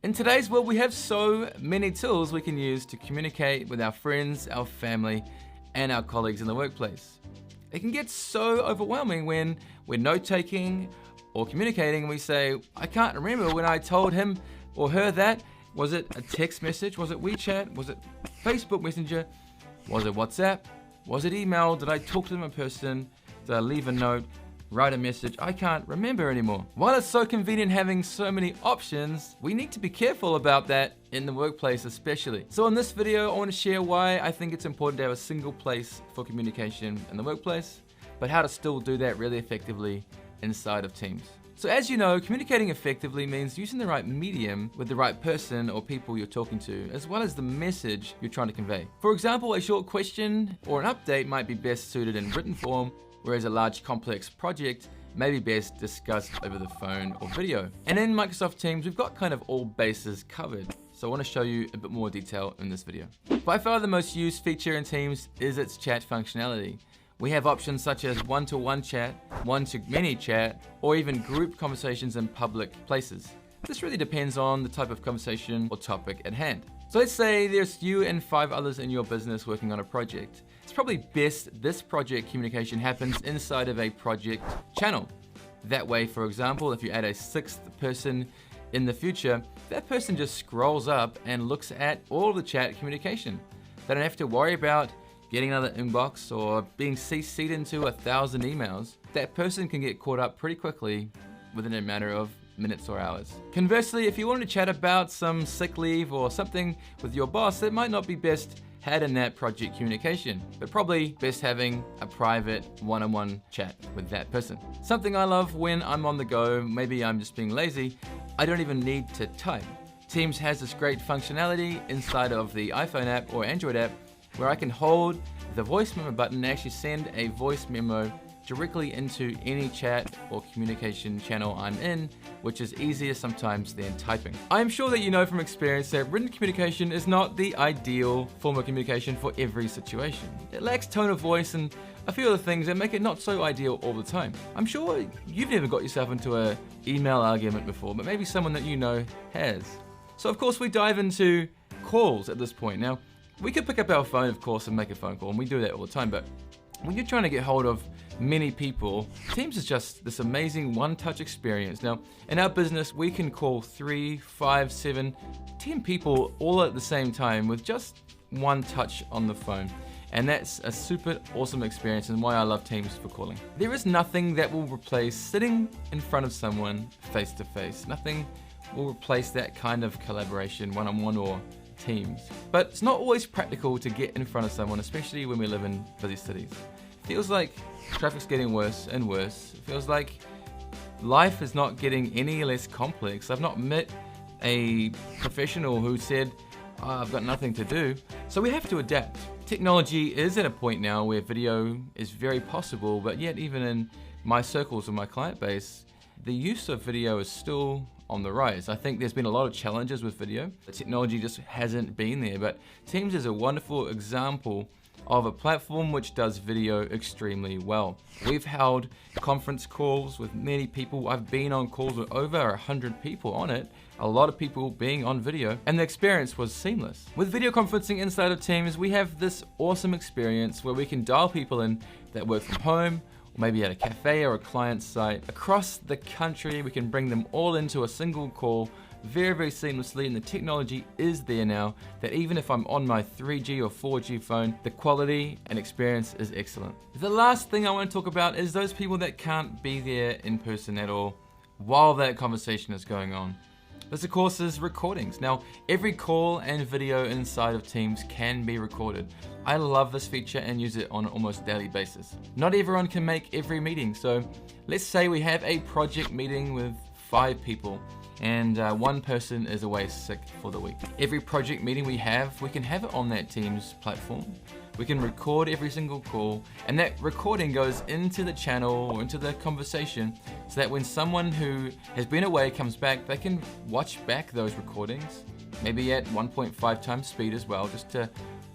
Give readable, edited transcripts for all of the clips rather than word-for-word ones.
In today's world, we have so many tools we can use to communicate with our friends, our family, and our colleagues in the workplace. It can get so overwhelming when we're note-taking or communicating and we say, I can't remember when I told him or her that. Was it a text message? Was it WeChat? Was it Facebook Messenger? Was it WhatsApp? Was it email? Did I talk to them in person? Did I leave a note? Write a message? I can't remember anymore. While it's so convenient having so many options, we need to be careful about that in the workplace especially. So in this video, I want to share why I think it's important to have a single place for communication in the workplace, but how to still do that really effectively inside of teams. So as you know, communicating effectively means using the right medium with the right person or people you're talking to, as well as the message you're trying to convey. For example, a short question or an update might be best suited in written form, whereas a large complex project may be best discussed over the phone or video. And in Microsoft Teams, we've got kind of all bases covered. So I want to show you a bit more detail in this video. By far the most used feature in Teams is its chat functionality. We have options such as one-to-one chat, one-to-many chat, or even group conversations in public places. This really depends on the type of conversation or topic at hand. So let's say there's you and 5 others in your business working on a project. It's probably best this project communication happens inside of a project channel. That way, for example, if you add a 6th person in the future, that person just scrolls up and looks at all of the chat communication. They don't have to worry about getting another inbox or being CC'd into 1,000 emails. That person can get caught up pretty quickly within a matter of minutes or hours. Conversely, if you want to chat about some sick leave or something with your boss, it might not be best had in that project communication, but probably best having a private one-on-one chat with that person. Something I love when I'm on the go, maybe I'm just being lazy, I don't even need to type. Teams has this great functionality inside of the iPhone app or Android app where I can hold the voice memo button and actually send a voice memo directly into any chat or communication channel I'm in, which is easier sometimes than typing. I'm sure that you know from experience that written communication is not the ideal form of communication for every situation. It lacks tone of voice and a few other things that make it not so ideal all the time. I'm sure you've never got yourself into an email argument before, but maybe someone that you know has. So of course we dive into calls at this point. Now, we could pick up our phone, of course, and make a phone call, and we do that all the time, but when you're trying to get hold of many people, Teams is just this amazing one-touch experience. Now, in our business, we can call 3, 5, 7, 10 people all at the same time with just one touch on the phone. And that's a super awesome experience and why I love Teams for calling. There is nothing that will replace sitting in front of someone face to face. Nothing will replace that kind of collaboration, one-on-one or Teams. But it's not always practical to get in front of someone, especially when we live in busy cities. It feels like traffic's getting worse and worse. It feels like life is not getting any less complex. I've not met a professional who said, oh, I've got nothing to do. So we have to adapt. Technology is at a point now where video is very possible, but yet even in my circles of my client base, the use of video is still on the rise. I think there's been a lot of challenges with video. The technology just hasn't been there, but Teams is a wonderful example of a platform which does video extremely well. We've held conference calls with many people. I've been on calls with over 100 people on it, a lot of people being on video, and the experience was seamless. With video conferencing inside of Teams, we have this awesome experience where we can dial people in that work from home, or maybe at a cafe or a client site. Across the country, we can bring them all into a single call very, very seamlessly, and the technology is there now that even if I'm on my 3G or 4G phone, the quality and experience is excellent. The last thing I want to talk about is those people that can't be there in person at all while that conversation is going on. This of course is recordings. Now, every call and video inside of Teams can be recorded. I love this feature and use it on an almost daily basis. Not everyone can make every meeting, so let's say we have a project meeting with 5 people and one person is away sick for the week. Every project meeting we can have it on that Teams platform. We can record every single call, and that recording goes into the channel or into the conversation so that when someone who has been away comes back, they can watch back those recordings, maybe at 1.5 times speed as well, just to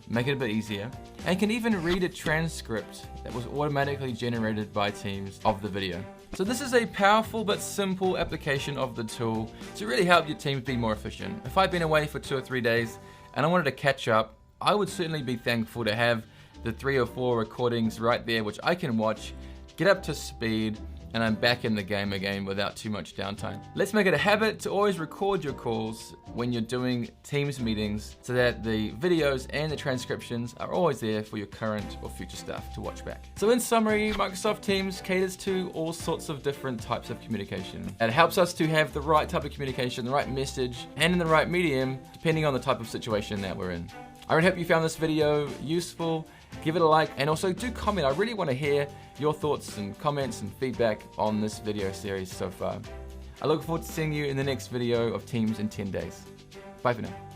make it a bit easier, and can even read a transcript that was automatically generated by Teams of the video. So this is a powerful but simple application of the tool to really help your teams be more efficient. If I've been away for 2 or 3 days and I wanted to catch up, I would certainly be thankful to have the 3 or 4 recordings right there which I can watch, get up to speed, and I'm back in the game again without too much downtime. Let's make it a habit to always record your calls when you're doing Teams meetings so that the videos and the transcriptions are always there for your current or future staff to watch back. So in summary, Microsoft Teams caters to all sorts of different types of communication. It helps us to have the right type of communication, the right message, and in the right medium, depending on the type of situation that we're in. I really hope you found this video useful. Give it a like and also do comment. I really want to hear your thoughts and comments and feedback on this video series so far. I look forward to seeing you in the next video of Teams in 10 days. Bye for now.